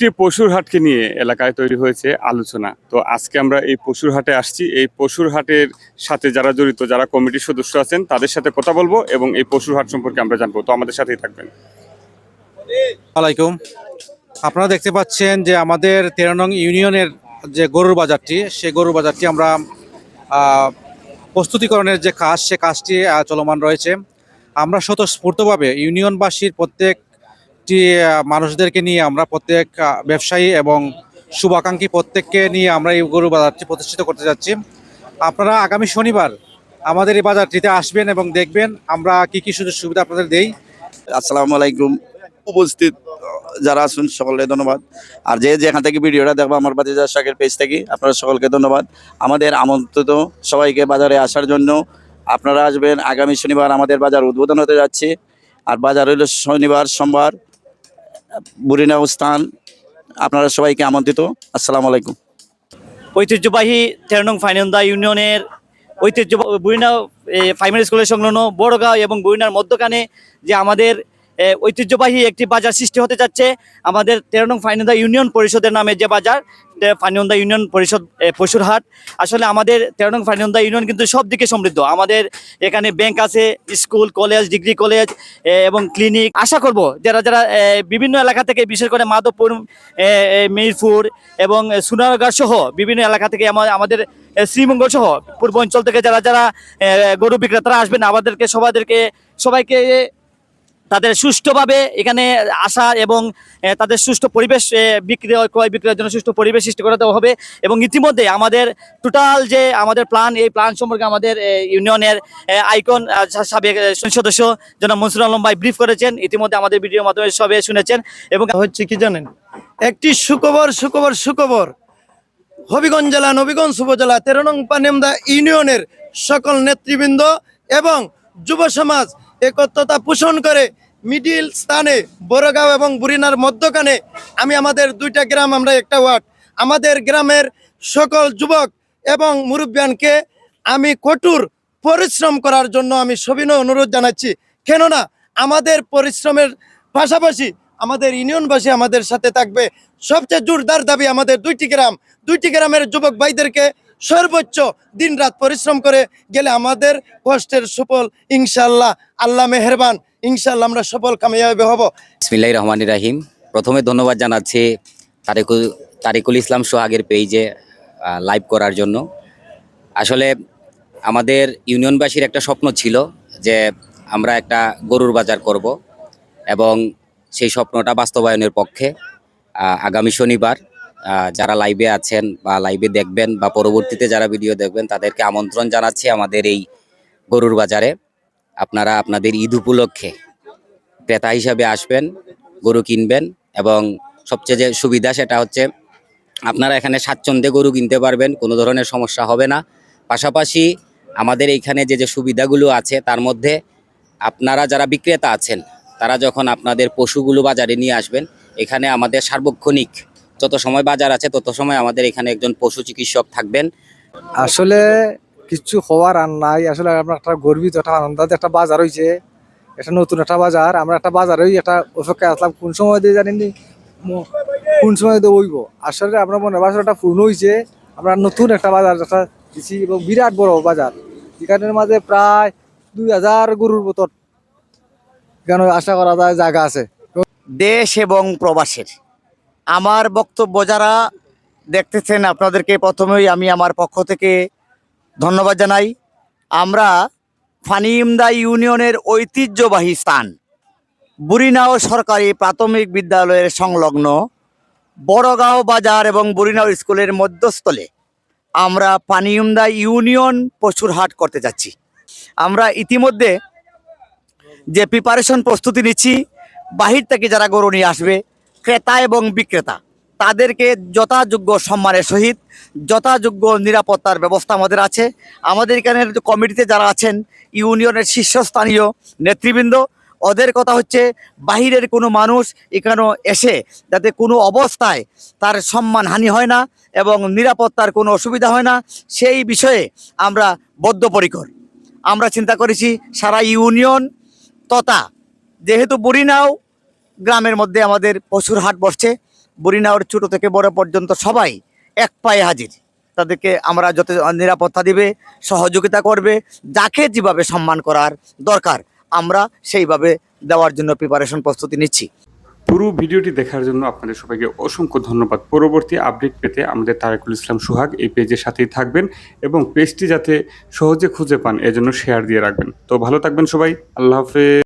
একটি পশুর হাটকে নিয়ে এলাকায় তৈরি হয়েছে আলোচনা। তো আজকে আমরা এই পশুর হাটে আসছি। এই পশুর হাটের সাথে যারা জড়িত, যারা কমিটির সদস্য আছেন, তাদের সাথে কথা বলবো এবং এই পশুর হাট সম্পর্কে আমরা জানবো। তো আমাদের সাথেই থাকবেন। আলাইকুম। আপনারা দেখতে পাচ্ছেন যে আমাদের 13 নং ইউনিয়নের যে গরুর বাজারটি, সেই গরুর বাজারটি আমরা প্রস্তুতিকরণের যে কাজ, সে কাজটি চলমান রয়েছে। আমরা স্বতঃস্ফূর্তভাবে ইউনিয়নবাসীর প্রত্যেকটি মানুষদেরকে নিয়ে, আমরা প্রত্যেক ব্যবসায়ী এবং শুভাকাঙ্ক্ষী প্রত্যেককে নিয়ে আমরা এই গরুর বাজারটি প্রতিষ্ঠিত করতে যাচ্ছি। আপনারা আগামী শনিবার আমাদের এই বাজারটিতে আসবেন এবং দেখবেন আমরা কি কি সুযোগ সুবিধা আপনাদের দেই। আসসালামু আলাইকুম। উপস্থিত যারা আছেন সকলকে ধন্যবাদ। আর যেখান থেকে ভিডিওটা দেখবো আমার বাতিজা শাকের পেজ থেকে, আপনারা সকলকে ধন্যবাদ। আমাদের আমন্ত্রিত সবাইকে বাজারে আসার জন্য। আপনারা আসবেন। আগামী শনিবার আমাদের বাজার উদ্বোধন হতে যাচ্ছে। আর বাজার হইল শনিবার, সোমবার, বুড়িনাও স্থান। আপনারা সবাইকে আমন্ত্রিত। আসসালামু আলাইকুম। ঐতিহ্যবাহী 13 নং ফাইনান্দা ইউনিয়নের ঐতিহ্য বুড়িনাও প্রাইমারি স্কুলের সংলগ্ন বড়গাঁও এবং বুড়িনার মধ্যখানে যে আমাদের ঐতিহ্যবাহী একটি বাজার সৃষ্টি হতে যাচ্ছে। আমাদের 13 নং ফাইনান্দা ইউনিয়ন পরিষদের নামে যে বাজার, ফাইনান্দা ইউনিয়ন পরিষদ পশুর হাট। আসলে আমাদের 13 নং ফাইনান্দা ইউনিয়ন কিন্তু সব দিকে সমৃদ্ধ। আমাদের এখানে ব্যাংক আছে, স্কুল, কলেজ, ডিগ্রি কলেজ এবং ক্লিনিক। আশা করব যারা যারা বিভিন্ন এলাকা থেকে, বিশেষ করে মাধবপুর, মিরপুর এবং সোনারগাঁ সহ বিভিন্ন এলাকা থেকে, আমাদের শ্রীমঙ্গল সহ পূর্ব অঞ্চল থেকে যারা যারা গরু বিক্রেতারা আসবেন, আমাদেরকে সবাইকে তাদের সুষ্ঠুভাবে এখানে আসা এবং তাদের সুষ্ঠু পরিবেশ ক্রয় বিক্রয়ের জন্য সুষ্ঠু পরিবেশ সৃষ্টি করে দেওয়া হবে। এবং ইতিমধ্যে আমাদের টোটাল যে আমাদের প্ল্যান, এই প্ল্যান সম্পর্কে আমাদের ইউনিয়নের আইকন সাবেক সদস্য জনাব মনসুর আলম ভাই ব্রিফ করেছেন। ইতিমধ্যে আমাদের ভিডিওর মাধ্যমে সবাই শুনেছেন। এবং হচ্ছে কি জানেন, একটি সুখবর হবিগঞ্জ জেলা, নবীগঞ্জ উপজেলা 13 নং ফাইনান্দা ইউনিয়নের সকল নেতৃবৃন্দ এবং যুব সমাজ একত্রতা পোষণ করে মিডিল স্থানে বড়গাঁও এবং বুড়িনার মধ্যখানে আমি আমাদের দুইটা গ্রাম, আমরা একটা ওয়ার্ড, আমাদের গ্রামের সকল যুবক এবং মুরব্বিয়ানকে আমি কঠোর পরিশ্রম করার জন্য আমি সবিনয় অনুরোধ জানাচ্ছি। কেননা আমাদের পরিশ্রমের পাশাপাশি আমাদের ইউনিয়নবাসী আমাদের সাথে থাকবে। সবচেয়ে জোরদার দাবি আমাদের দুইটি গ্রামের যুবক ভাইদেরকে সর্বোচ্চ দিনরাত পরিশ্রম করে গেলে আমাদের কষ্টের সফল ইনশাআল্লাহ, আল্লাহ মেহেরবান, ইনশাআল্লাহ আমরা সফল কামিয়াব হব। বিসমিল্লাহির রহমানির রহিম। প্রথমে ধন্যবাদ জানাচ্ছি তারিকুল ইসলাম সোহাগের পেজে লাইভ করার জন্য। আসলে আমাদের ইউনিয়নবাসীর একটা স্বপ্ন ছিল যে আমরা একটা গরুর বাজার করব, এবং সেই স্বপ্নটা বাস্তবায়নের পক্ষে আগামী শনিবার যারা লাইভে আছেন বা লাইভে দেখবেন বা পরবর্তীতে যারা ভিডিও দেখবেন, তাদেরকে আমন্ত্রণ জানাচ্ছি আমাদের এই গরুর বাজারে। আপনারা আপনাদের ঈদ উপলক্ষে ক্রেতা হিসাবে আসবেন, গরু কিনবেন, এবং সবচেয়ে যে সুবিধা সেটা হচ্ছে আপনারা এখানে স্বাচ্ছন্দ্যে গরু কিনতে পারবেন, কোনো ধরনের সমস্যা হবে না। পাশাপাশি আমাদের এইখানে যে সুবিধাগুলো আছে তার মধ্যে আপনারা যারা বিক্রেতা আছেন, তারা যখন আপনাদের পশুগুলো বাজারে নিয়ে আসবেন, এখানে আমাদের সার্বক্ষণিক যত সময় বাজার আছে তত সময় আমাদের এখানে একজন পশু চিকিৎসক থাকবেন। আসলে কিছু হওয়ার আর নাই। আসলে আমরা একটা গর্বিত, একটা আনন্দ, একটা বাজার হয়েছে, একটা নতুন একটা বাজার। আমরা একটা বাজার একটা অপেক্ষায় আসলাম, কোন সময় দিয়ে জানিনি, কোন সময় দিয়ে বইব। আসলে আমরা মনে বাজারটা পূর্ণ হয়েছে, আমরা নতুন একটা বাজার একটা দিচ্ছি এবং বিরাট বড় বাজার। এখানের মাঝে প্রায় 2000 গরুর মতন এখানে আশা করা যায় জায়গা আছে। দেশ এবং প্রবাসের আমার বক্তব্য যারা দেখতেছেন, আপনাদেরকে প্রথমেই আমি আমার পক্ষ থেকে ধন্যবাদ জানাই। আমরা ফানিন্দা ইউনিয়নের ঐতিহ্যবাহী স্থান বুড়িনাও সরকারি প্রাথমিক বিদ্যালয়ের সংলগ্ন বড়গাঁও বাজার এবং বুড়িনাও স্কুলের মধ্যস্থলে আমরা ফানিন্দা ইউনিয়ন পশুর হাট করতে যাচ্ছি। আমরা ইতিমধ্যে যে প্রিপারেশন প্রস্তুতি নিচ্ছি, বাহির থেকে যারা গরু নিয়ে আসবে, ক্রেতা এবং বিক্রেতা, তাদেরকে যথাযোগ্য সম্মানের সহিত যথাযোগ্য নিরাপত্তার ব্যবস্থা আমাদের আছে। আমাদের এখানের কমিটিতে যারা আছেন, ইউনিয়নের শীর্ষস্থানীয় নেতৃবৃন্দ, ওদের কথা হচ্ছে বাহিরের কোনো মানুষ এখানে এসে যাতে কোনো অবস্থায় তার সম্মানহানি হয় না এবং নিরাপত্তার কোনো অসুবিধা হয় না, সেই বিষয়ে আমরা বদ্ধপরিকর। আমরা চিন্তা করেছি সারা ইউনিয়ন তথা যেহেতু বুড়িনাও গ্রামের মধ্যে আমাদের পশুর হাট বসছে, বুড়িনাওয়ার ছোট থেকে বড় পর্যন্ত সবাই এক পায়ে হাজির। তাদেরকে আমরা যত নিরাপত্তা দিবে, সহযোগিতা করবে, যাকে যেভাবে সম্মান করার দরকার আমরা সেইভাবে দেওয়ার জন্য প্রিপারেশন প্রস্তুতি নিচ্ছি। পুরো ভিডিওটি দেখার জন্য আপনাদের সবাইকে অসংখ্য ধন্যবাদ। পরবর্তী আপডেট পেতে আমাদের তারেকুল ইসলাম সোহাগ এই পেজের সাথেই থাকবেন এবং পেজটি যাতে সহজে খুঁজে পান এজন্য শেয়ার দিয়ে রাখবেন। তো ভালো থাকবেন সবাই, আল্লাহ হাফেজ।